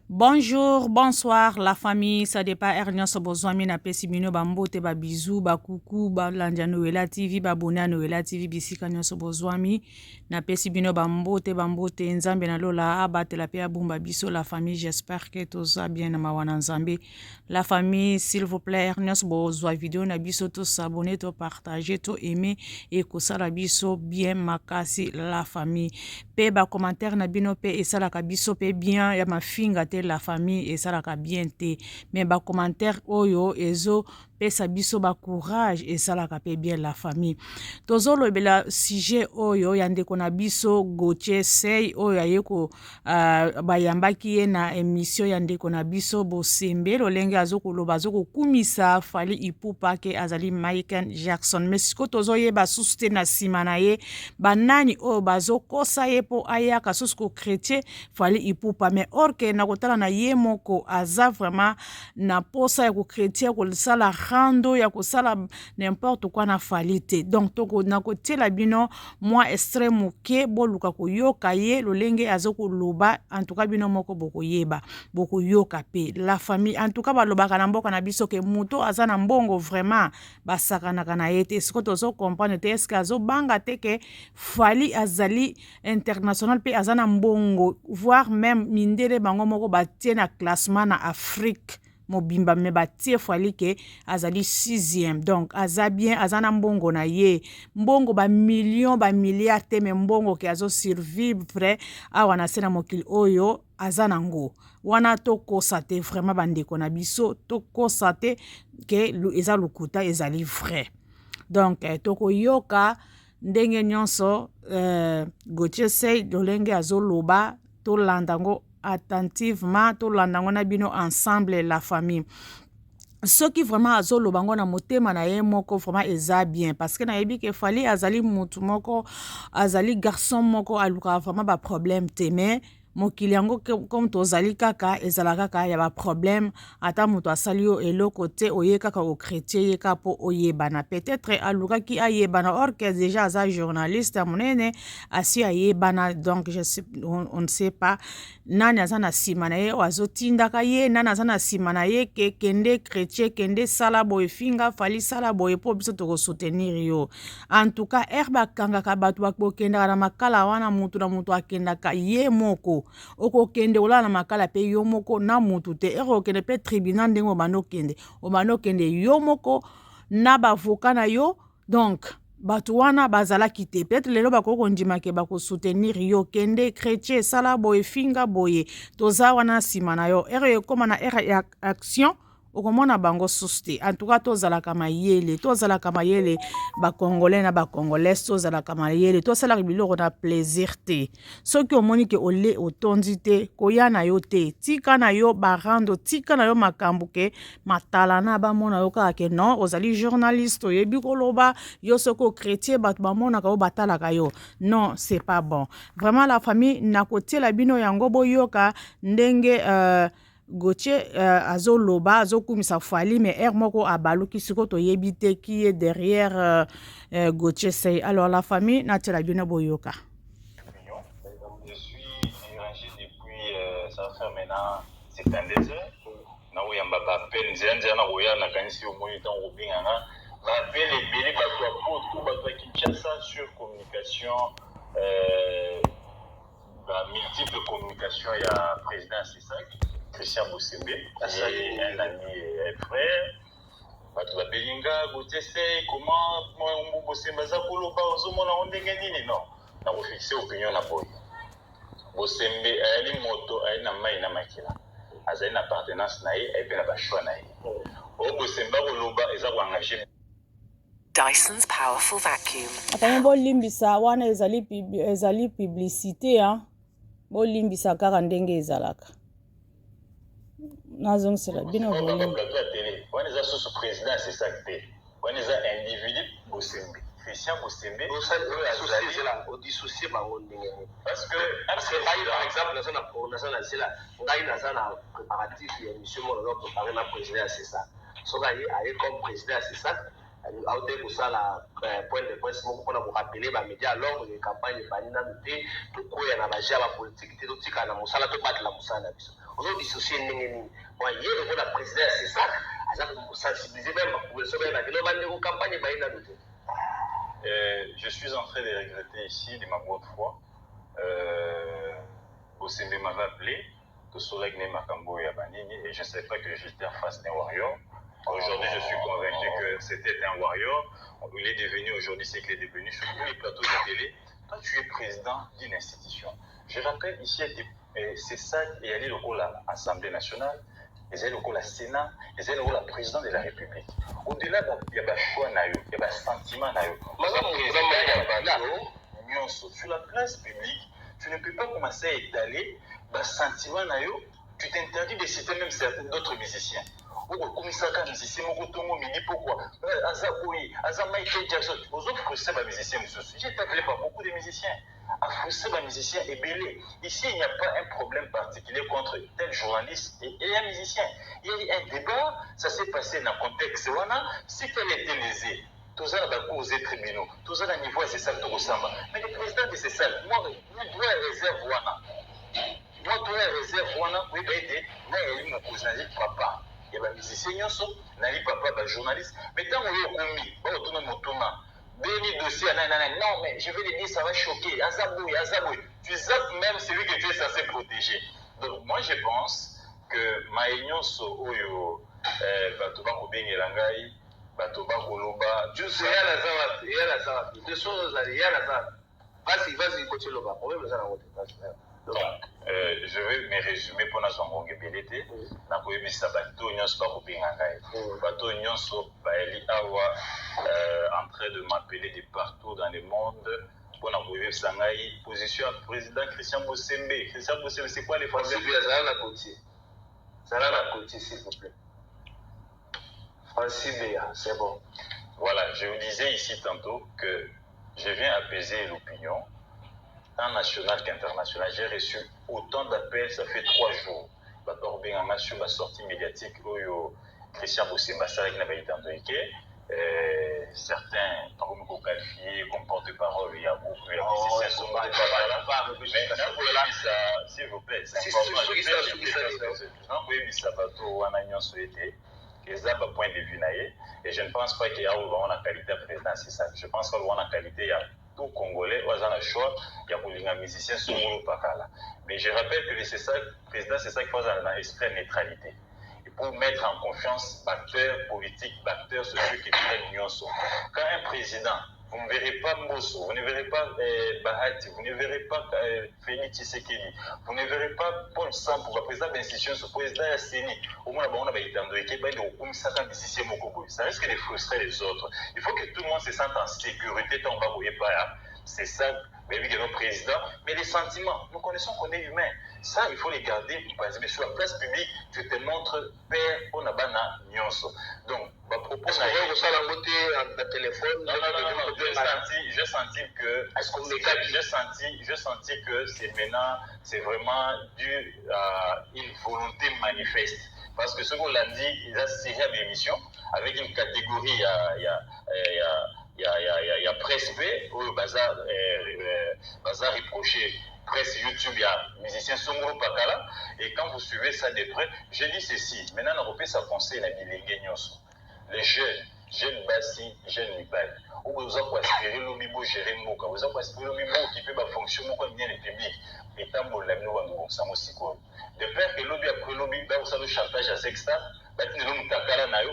Bonjour, bonsoir la famille, ça dépend Ernest Bozwami na pesi bino bambote ba bisou ba kuku ba lanja Noela TV ba bona Noela TV bisika nyonso Bozwami na pesi bino bambote nzambe na lola abatela pe abumba biso la famille, j'espère que tout ça bien na mawana nzambe. La famille, s'il vous plaît, Ernest Bozwa vidéo na biso to s'abonner, to partager, to aimer et kosala biso bien makasi la famille. Pe ba commentaire na bino pe esalaka biso pe bien ya mafinga te la famille esalaka bien te, mais ba commentaire oyo ezo pesa biso ba courage esalaka pe bien la famille. Tozolobela sujet oyo ya ndeko na biso Gauthier Seye oyo ayeko bayambaki ye na émission ya ndeko na biso Bosembe lolenge azokoloba azokokumisa Fally Ipupa ke azali Michael Jackson, mais siko tozoyeba susu te na nsima na ye banani oyo bazokosa ye po ayaka susu ko chrétien Fally Ipupa, mais or ke na kotala na ye moko aza vraiment na posa ya ko chrétien kosala rando ya kosala n'importe quoi na Fally te. Donc toko na kotiela bino mwa extrait moke boluka koyoka ye lolenge azokoloba, en tout cas bino moko bokoyeba bokoyoka pe la famille. En tout cas balobaka na mboka na biso ke muto aza na mbongo vraiment basakanaka na ye te, siko tozo comprendre te eske azobanga te ke Fally azali international pe aza na mbongo, voire même mindele bango moko batie na classement na Afrique mobimba me batie Fally ke azali 6e. Donc aza bien, aza na mbongo na ye, mbongo ba million ba milliard te, me mbongo ke azo survivre awa na se na mokili oyo aza nango wana tokosa te vraiment bandeko na biso tokosa te ke eza lokuta ezali vrai. Donc tokoyoka ndenge nyonso Gauthier Seye lolenge azoloba tolandango attentivement, tolandango na bino ensemble la famille. Ce qui vraiment azoloba ngo na motema na ye moko vraiment eza bien, parce que na yebi ke Fally azali mutu moko azali garçon moko aluka vraiment ba problème te, mais mokili yango comme tozali kaka ezala kaka ya ba problème ata mutu asali yo eloko te oye kaka o chrétien ye ka po oyebana, peut-être aluka ki ayebana or que déjà aza journaliste monene asi ayebana. Donc on ne sait pas nani aza na sima na ye azotindaka ye, nani aza na sima na ye ke kende chrétien kende sala boye finga Fally sala boye po biso toko soutenir yo. En tout cas bakangaka bato bakokendaka na makala wana mutu na mutu akendaka ye moko okokende ola na makala pe yo moko na mutu te, okokende pe tribunal ndenge obano kende yo moko na bavoka na yo. Donc bato wana bazalaki te, peut-être lelo bakokondima ke bakosoutenir yo kende chrétien sala boye finga boye toza wana nsima na yo ekoma na ya action okomona bango suste. En tout cas tozalaka mayele bakongolais na bakongolais tozalaka mayele tosalaka biloko na plaisir te, soki omoni ke ole otondi te koya na yo te, tika na yo barando, tika na yo makambo ke matala na bamona yo kaka ke non ozali journaliste oyebi koloba yo soko chrétien bato bamonaka yo batalaka yo, non c'est pas bon. Vraiment la famille na kotiela bino yango boyoka ndenge Gauthier azoloba azokumisa Fally, mais moko abaluki siko toyebi te qui est derrière Gauthier Seye. Alors la famille natiela bino boyoka. Je suis dérangé depuis ça fait maintenant 72 heures. Na oyamba ba appel nzela na oya na kanisi au moins temps obinganga ba appel ebele ba to ba Kinshasa sur communication la multiple communication ya président Sisak Christian Bosembe et un ami et frère bato ba belinga Gauthier Seye comment moi Bosembe za koloba ozomona ondenge nini non na ko fixer opinion na boy Bosembe ayali moto ayali na mai na makila azali na appartenance na ye epe na bashwa na ye o Bosembe koloba eza ko engager Dyson's powerful vacuum. Akanya bolimbisa wana ezali publicité bolimbisa kaka ndenge ezalaka nazongisela bino volume wana eza susu président c'est ça te wana eza individu Bosembe Christian Bosembe au dissocier bango ndenge parce que par exemple ngai naza na préparatif ya émission moko préparer na président c'est ça soki aye comme président c'est ça aute kosala point de presse moko mpona korapele bamédia alors que campagne ebani nanu te tokoya na baja bapolitike te totikala na mosala tobatela mosala na biso ozodissocie ndenge nini ye lokola président ya CESAC aza kosensibilize meme bapopulatio bayeba keno bandeko campagne ebani nanu te. Je suis en train de regretter ici de ma bonne foi. Bosembe m'avait appelé, que Soleg n'est Makambo et Abanini, et je ne savais pas que j'étais en face d'un warrior. Aujourd'hui, je suis convaincu que c'était un warrior. Il est devenu aujourd'hui ce qu'il est devenu sur tous les plateaux de télé. Toi, tu es président d'une institution. Je rappelle ici, c'est ça, il y a l'Assemblée nationale, il y a le Sénat, il y a le président de la République. Au-delà, il y a des choix, il y a des sentiments. Sur la place publique, tu ne peux pas commencer à étaler des sentiments. Tu t'interdis de citer même certains d'autres musiciens. Pourquoi Michael Jackson, aux autres frustrés les musiciens. J'ai été appelé par beaucoup de musiciens. À frustrer les musiciens et belé. Ici, il n'y a pas un problème particulier contre tel journaliste et un musicien. Il y a eu un débat, ça s'est passé dans le contexte. Si elle était lésée, tous à la cause des tribunaux, tous à la niveau de ces salles de Rossamba. Mais le président de ces salles, moi, je dois réserver. Moi, je dois réserver. Oui, il y a un papa. Il y a des musiciens, il y a papa, journaliste. Mais tant qu'on est commis, on est automa. Béni dossier, non, mais je vais le dire, ça va choquer. Azaboui. Tu zappes même celui que tu es censé protéger. Donc, moi, je pense que Maïnyonso, Oyo, Batobako Bengelangai, Batobako Loba, juste il y a la zappe. Deux choses, il y a la zappe. Vas-y, continue Loba. Problème, ça donc, je vais me résumer pour notre ngongébélité. Nakoyebisa bato nyonso bakobengangai. Bato nyonso baeli awa en train de m'appeler de partout dans le monde pour nakoyebisa ngai position du président Christian Bosembe. Christian Bosembe, c'est quoi les Français? Zala la côté, s'il vous plaît. Francis Béa, c'est bon. Voilà, je vous disais ici tantôt que je viens apaiser l'opinion. Tant national qu'international, j'ai reçu autant d'appels, ça fait 3 jours. Sur la sortie médiatique, Christian Bosemba, certains ont qualifié comme porte-parole, il y a beaucoup de musiciens. S'il vous plaît, c'est important. Point de vue, et je ne pense pas qu'il y a une qualité de président, c'est ça. Je pense qu'il y a une qualité, il y a tout Congolais, il y a un choix, il y a un musicien sur le Pakala. Mais je rappelle que le président, c'est ça qu'il faut dans l'esprit de neutralité. Et pour mettre en confiance acteurs politiques, acteurs socioculturels, quand un président, vous ne verrez pas Mosso, vous ne verrez pas Bahati, vous ne verrez pas Félix Tshisekedi, vous ne verrez pas Paul Sampo, le président de l'institution, ce président Yasseni, au moins on a ça risque de frustrer les autres. Il faut que tout le monde se sente en sécurité tant qu'on va. C'est ça, le président. Mais les sentiments, nous connaissons qu'on est humain. Ça, il faut les garder. Mais sur la place publique, tu te montres père pour Nabana Nyonso. Donc, ma propos. Est-ce qu'on va ça la beauté à téléphone? Non. J'ai senti que. Est-ce qu'on j'ai senti que c'est maintenant, c'est vraiment dû à une volonté manifeste. Parce que ce qu'on l'a dit, il a série à l'émission avec une catégorie, il y a presse B, où bazar reproché, presse YouTube, il y a musicien Songoro Pakala, et quand vous suivez ça de près, je dis ceci, maintenant on peut ça penser la bilingue nyonso. Les jeunes bassi, jeunes libales, où vous avez aspiré l'obibo gérer moka, vous avez aspiré l'obibo qui peut fonctionner comme bien le public, et tant que l'ami ou un ça aussi quoi. De peur que l'obi après l'obi, vous savez chantage à sexta. Je t'appelle les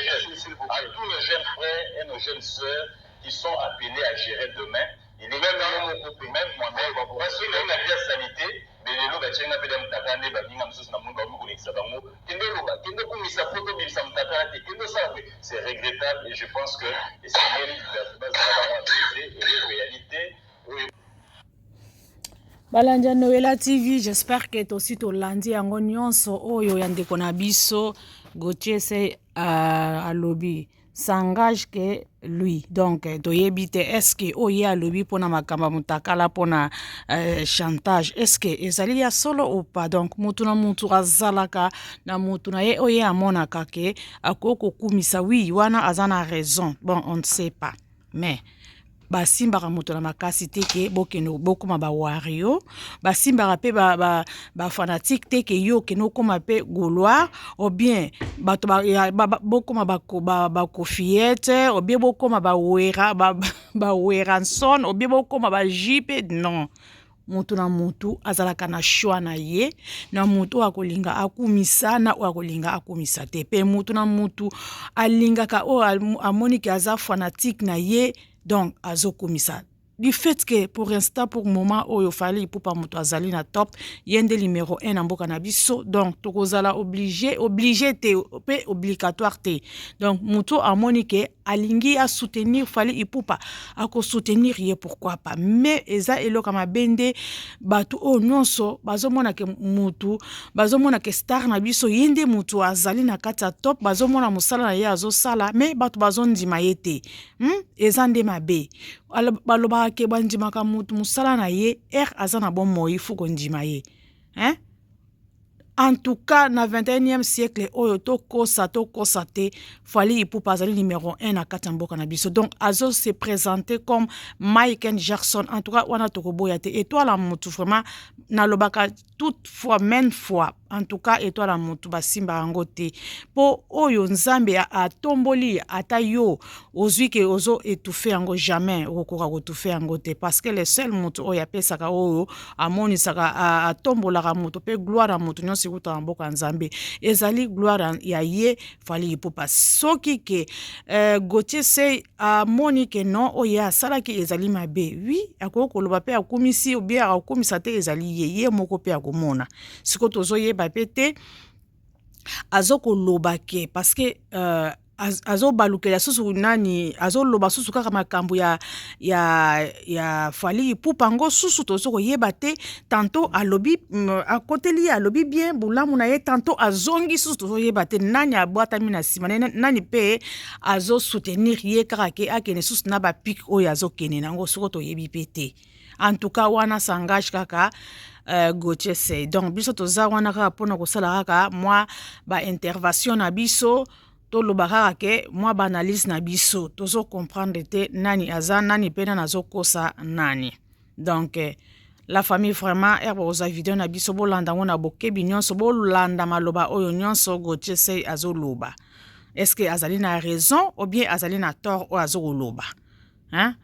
jeunes, à tous nos jeunes frères et nos jeunes sœurs qui sont appelés à gérer demain. Il est même moi-même, parce que même la biosalité, c'est regrettable et je pense que c'est une réalité. Balanja Noela TV, j'espère que aussi tolandi yango nyonso oyo ya ndeko na biso Gauthier se alobi s'engage que lui. Donc, doyebite, est-ce que oye alobi pona makamba mutakala pona chantage? Est-ce que ezali ya solo ou pas? Donc, mutu na mutu azalaka na mutu na ye oye amonaka ke akoko kumisa oui wana azana raison. Bon, on ne sait pas. Mais basimbaka moto na makasi te ke bokeno bokoma ba wario basimbaka pe ba fanatique te ke yo keno koma pe gaulois ou bien bato bokoma ba kofiete ou bien bokoma ba weranson ou bien bokoma ba jipe. Non, mutu na mutu azalaka na choix na ye na mutu akolinga akumisa na akolinga akumisa te pe mutu na mutu alingaka o amoni ke aza fanatique na ye. Donc, azokomisa. Du fait que, pour l'instant, pour le moment, il fallait pour pas moto azali na top, yende numéro 1 en boka na biso. Donc, tokozala obligé te, obligatoire te. Donc, moto a monique, alingi a soutenir, fallait ipupa, ako soutenir ye pourquoi pas. Mais, eza elo kama bende, batu o nyonso, bazo mona ke moto, bazo mona ke star na biso, yende moto azali na kata top, bazo mona musala na ye azo sala, mais batu bazo ndima yete. Eza nde mabe. Baloba ke bandima ka mutu musala na ye azana bon moi fuko ndima ye. En tout cas, na 21e siècle, oyo to kosa te, fali ipupa azali numéro 1 na katamboka na biso. Donc, azo se présenter comme Michael Jackson. En tout cas, wana tokoboya te. Et toi, la mutu, vraiment, na lobaka toutefois, même fois. En tout cas, et toi, la mutu, basimba angote. Po oyo nzambe a tomboli, ata yo, ozui ke ozo étouffé ango jamais, okora étouffé angote. Parce que le seul mutu oyo apesaka oyo, amoni saka a tombola mutu, pe gloire a mutu, nyon sikuta mboka nzambe. Ezali gloire ya ye, fali ipupa. Soki ke, Gauthier Sey amoni ke non, oya, salaki ezali mabe. Oui, akoko loba pe akumisi, ou bien akumisa te ezali ye moko pe akomona. Siko tozo ye bapete, azoko loba ke, parce que, azo balukela susu nani azo loba susu kaka makambo ya fali ipupa ngo susu tozoko yeba te tanto alobi akoteli alobi bien bulamu na ye tanto azongi susu tozo yeba te nani abwata mina sima nani pe azo soutenir ye kaka ke akene susu na ba pic oyo azo kene nango soko to yebi pete. En tout cas wana s'engage kaka Gauthier Sey. Donc biso toza wana kaka pona kosala kaka moi ba intervention na biso to lobaka ke moi ba analyse na biso tozo comprendre te nani aza nani pena nazo kosa nani. Donc la famille vraiment erbo oza vidéo na biso bolanda ngona bokebi nyonso bolanda maloba oyo nyonso Gauthier Sey azo loba. Est-ce que azali na raison ou bien azali na tort ou azo loba? Hein?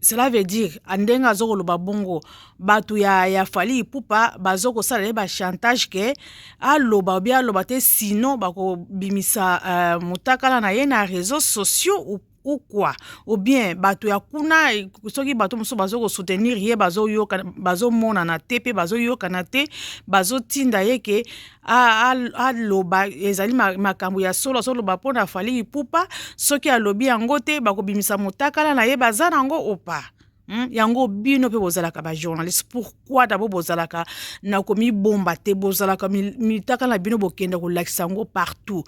Cela veut dire andenga azoko loba bongo batu ya fali ipupa bazoko sala ba chantage ke aloba bien aloba te sinon bako bimisa mutakala na ye na réseaux sociaux ou quoi ou bien batu ya kuna soki batu muso bazoko soutenir ye bazo yoka bazo mona na tepe bazo yoka na te bazo tinda ye ke aloba ezali makambo ya solo loba pona fali ipupa soki alobi yango te bako bimisa mutakala na ye bazana ngo opa. Yango bino pe bozalaka ba journaliste. Pourquoi d'abord bozalaka na komi bomba te bozalaka mitaka na bino bokenda ko lakisa ngo partout.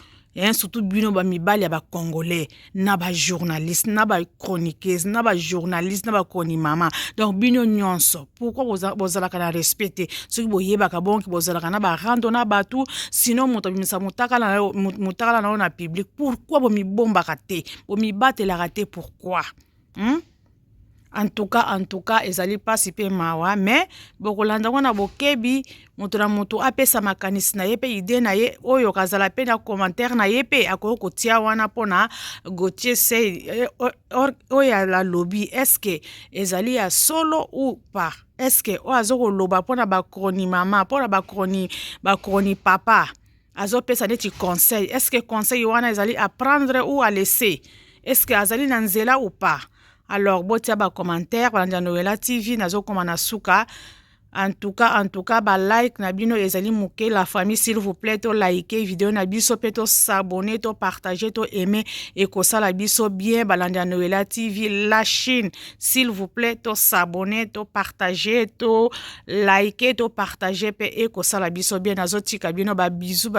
Surtout bino ba mibali ya ba congolais na ba journaliste na ba chroniqueuse na ba journaliste na ba koni mama. Donc bino nyonso. Pourquoi bozalaka na respecter soki boyebaka bonki bozalaka na ba rando na batu sinon moto bimisa mutaka na na public. Pourquoi bo mi bomba te bo mi batela te pourquoi? En tout cas, ezali pasi pe mawa, mais bokolanda wana bokebi, moto na moto apesa makanisi na ye pe ide na ye, oyo kazala pe na commentaire na ye pe akoko tia wana pona Gauthier Sey, oya la lobby, est-ce que ezali ya solo ou pas? Est-ce que o azoko loba pona bakroni mama, pona bakroni papa, azo pesa neti conseil, est-ce que conseil wana ezali à prendre ou à laisser? Est-ce que azali na nzela ou pas? Alors, botia ba commentaire, Balanja Noela TV, nazo komana suka, En tout cas, ba like na bino ezali muke la famille, s'il vous plaît, to liker vidéo na biso pe to s'abonner, to partager, to aimer et ko sala biso bien balandi Noëlla TV la Chine. S'il vous plaît, to s'abonner, to partager, to liker, to partager pe et ko sala biso bien nazotika bino ba bisou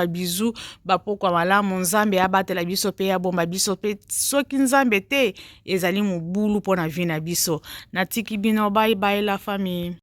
ba pokwa malamu nzambe abatela biso pe ya bomba biso pe soki nzambe te ezali mubulu pona vi na biso. Natiki bino, bye bye la famille.